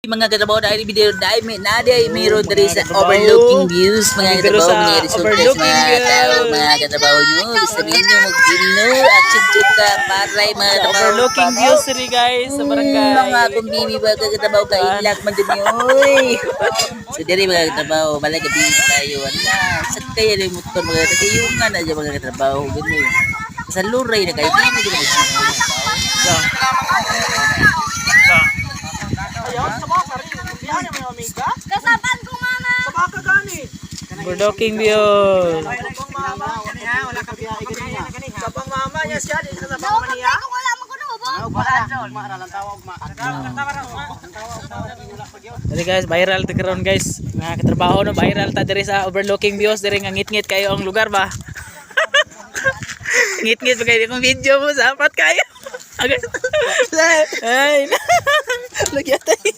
Mga katrabaho na ini video dahil mayroon dari sa overlooking views mga katrabaho mga resulta sa mga tao mga katrabaho nyo sabihin nyo mag-ino action ka paray mga katrabaho Overlooking views rin guys sa barangay. mga kumbibi ba katrabaho ka ilak man dun yoy so diri mga katrabaho malagabi tayo wala sakay yung motor mga katrabaho yung nga na dyan mga katrabaho gano'n sa luray na kayo hindi na gano'n Kasaban ko mama. Overlooking views. Sabang mama niya siya di sa sabang Daw niya. ko wala mo kuno bo. Jadi guys, viral ta karon guys. Mga katrabaho no viral ta diri sa overlooking views diri nga ngit-ngit kayo ang lugar ba. Ngit-ngit pa kayo kung video mo sapat kayo. Agad. Ay. Lagi atay.